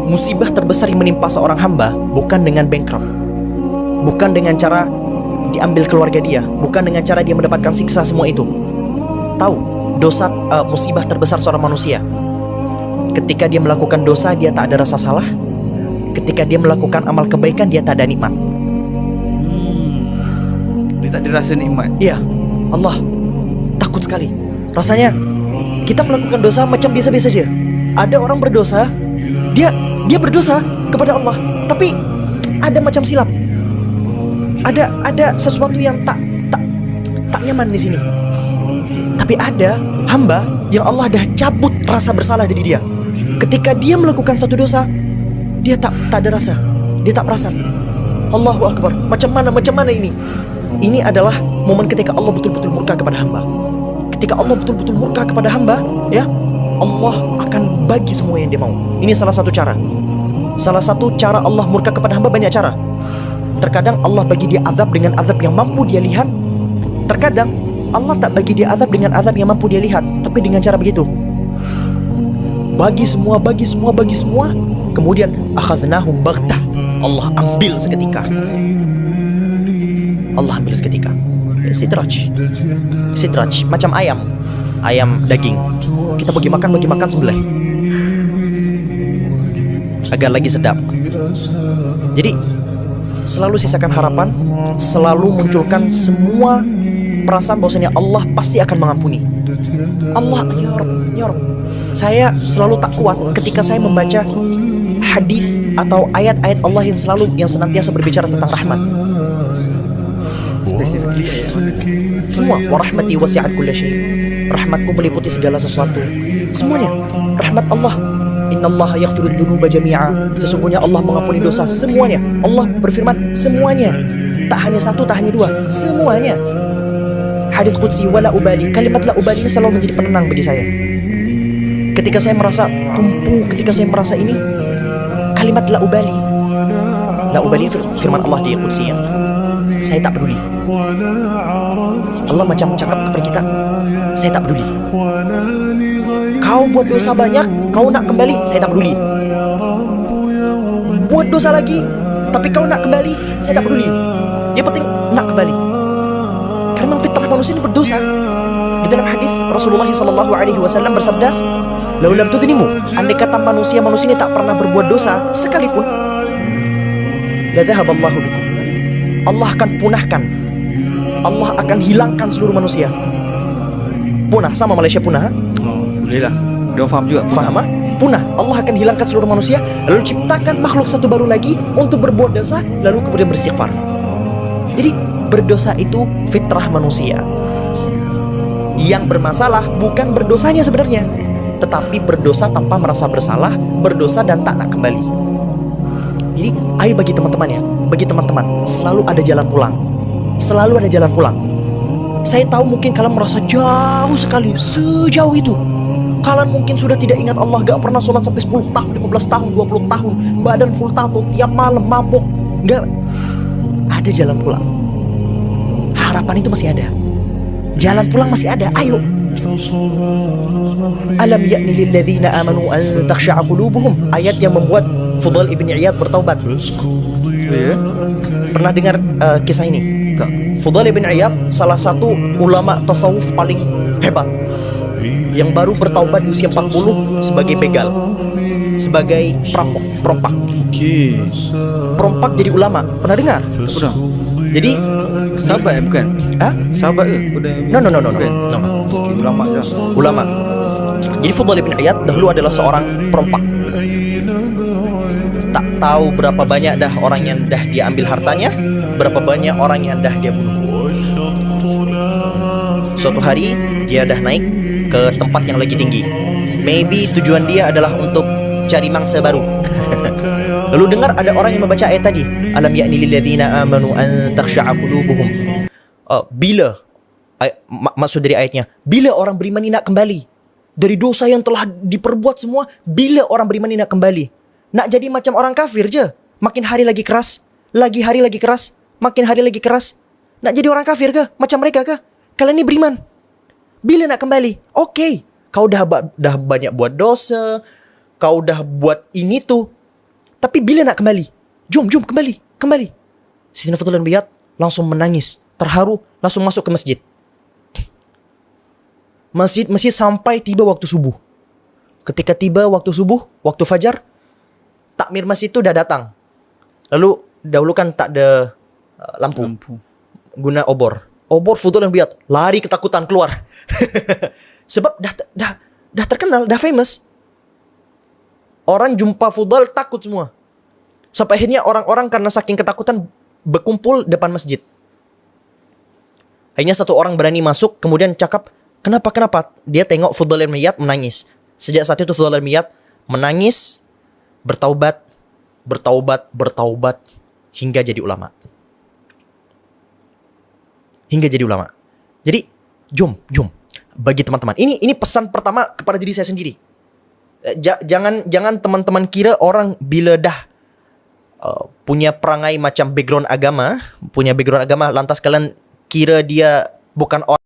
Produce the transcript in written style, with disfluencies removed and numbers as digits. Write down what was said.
musibah terbesar yang menimpa seorang hamba bukan dengan bankrupt, bukan dengan cara diambil keluarga dia, bukan dengan cara dia mendapatkan siksa semua itu. Tahu, dosa musibah terbesar seorang manusia ketika dia melakukan dosa, dia tak ada rasa salah. Ketika dia melakukan amal kebaikan, dia tak ada nikmat. Dia tak ada rasa nikmat. Iya, Allah takut sekali. Rasanya kita melakukan dosa macam biasa-biasa saja. Ada orang berdosa, dia berdosa kepada Allah, tapi ada macam silap. Ada sesuatu yang tak nyaman di sini. Tapi ada hamba yang Allah dah cabut rasa bersalah dari dia. Ketika dia melakukan satu dosa, dia tak ada rasa, dia tak perasan. Allahu Akbar. Macam mana ini? Ini adalah momen ketika Allah betul-betul murka kepada hamba. Ketika Allah betul-betul murka kepada hamba, ya, Allah akan bagi semua yang dia mau. Ini salah satu cara. Salah satu cara Allah murka kepada hamba, banyak cara. Terkadang Allah bagi dia azab dengan azab yang mampu dia lihat. Terkadang Allah tak bagi dia azab dengan azab yang mampu dia lihat, tapi dengan cara begitu. Bagi semua. Kemudian akhadnahum baghtah. Allah ambil seketika. Sidraj macam ayam daging. Kita bagi makan sebelah agar lagi sedap. Jadi selalu sisakan harapan, selalu munculkan semua perasaan bahwasanya Allah pasti akan mengampuni. Allah, ya Rabb. Saya selalu tak kuat ketika saya membaca hadis atau ayat-ayat Allah yang senantiasa berbicara tentang rahmat. Specifically Semua, wa rahmati wasi'at kulla syai'. Rahmatku meliputi segala sesuatu. Semuanya rahmat Allah. Innallaha yaghfiru dzunuba jami'a. Sesungguhnya Allah mengampuni dosa semuanya. Allah berfirman semuanya. Tak hanya satu, tak hanya dua, semuanya. Hadits qudsi wala ubali. Kalimat la ubali ini selalu menjadi penenang bagi saya. Ketika saya merasa tumpu, ketika saya merasa ini, kalimat la ubali. La ubali firman Allah di Qudsinya. Saya tak peduli. Allah macam cakap kepada kita, saya tak peduli. Kau buat dosa banyak, kau nak kembali, saya tak peduli. Buat dosa lagi, tapi kau nak kembali, saya tak peduli. Yang penting nak kembali. Karena fitrah manusia ini berdosa. Di dalam hadis Rasulullah SAW bersabda, "Lau lam tudhnimu." Andai kata manusia ini tak pernah berbuat dosa sekalipun, la dhahaballahu bikum. Allah akan punahkan. Allah akan hilangkan seluruh manusia. Punah sama Malaysia punah. Boleh lah. Dia faham juga. Faham? Punah. Allah akan hilangkan seluruh manusia, lalu ciptakan makhluk satu baru lagi untuk berbuat dosa, lalu kemudian beristighfar. Jadi berdosa itu fitrah manusia. Yang bermasalah bukan berdosanya sebenarnya, tetapi berdosa tanpa merasa bersalah, berdosa dan tak nak kembali. Jadi ayo bagi teman-teman selalu ada jalan pulang. Selalu ada jalan pulang. Saya tahu mungkin kalian merasa jauh sekali, sejauh itu. Kalian mungkin sudah tidak ingat Allah, gak pernah sholat sampai 10 tahun, 15 tahun, 20 tahun, badan full tato, tiap malam mabuk. Gak ada jalan pulang. Harapan itu masih ada. Jalan pulang masih ada, ayo. Alam ya'ni lilladzina amanu an takhsha'a qulubuhum. Ayat yang membuat Fudail ibn Iyad bertaubat. Pernah dengar kisah ini? Tak. Fudail ibn Iyad salah satu ulama tasawuf paling hebat, yang baru bertaubat di usia 40 sebagai begal, sebagai perompak. Perompak jadi ulama. Pernah dengar? Tak pernah. Jadi Sahabat bukan? Hah? Sahabat ke? No. Bukan. Okay, ulama je. Ulama. Jadi Fudail ibn Iyad dahulu adalah seorang perompak. Tak tahu berapa banyak dah orang yang dah dia ambil hartanya, berapa banyak orang yang dah dia bunuh. Suatu hari dia dah naik ke tempat yang lagi tinggi. Maybe tujuan dia adalah untuk cari mangsa baru. Lalu dengar ada orang yang membaca ayat tadi, alam ya'ni lilladzina amanu an takhsha'a qulubuhum. Maksud dari ayatnya, bila orang beriman ini nak kembali dari dosa yang telah diperbuat semua, bila orang beriman ini nak kembali? Nak jadi macam orang kafir je, makin hari lagi keras, makin hari lagi keras. Nak jadi orang kafir ke? Macam mereka ke? Kalian ini beriman. Bila nak kembali? Oke, kau dah banyak buat dosa, kau dah buat ini tuh, Tapi bila nak kembali, jom kembali. Sayyidina Fudail bin Iyad langsung menangis, terharu, langsung masuk ke masjid. Masjid sampai tiba waktu subuh. Ketika tiba waktu subuh, waktu fajar, takmir masjid itu dah datang. Lalu dahulu kan tak ada lampu. Guna obor. Obor Fudail bin Iyad lari ketakutan keluar. Sebab dah terkenal, dah famous. Orang jumpa Fudail takut semua. Sampai akhirnya orang-orang karena saking ketakutan berkumpul depan masjid. Akhirnya satu orang berani masuk, kemudian cakap, kenapa? Dia tengok Fudail bin Iyad menangis. Sejak saat itu Fudail bin Iyad menangis, bertaubat, hingga jadi ulama. Jadi, jom. Bagi teman-teman, ini pesan pertama kepada diri saya sendiri. Jangan teman-teman kira orang bila dah punya perangai macam background agama lantas kalian kira dia bukan orang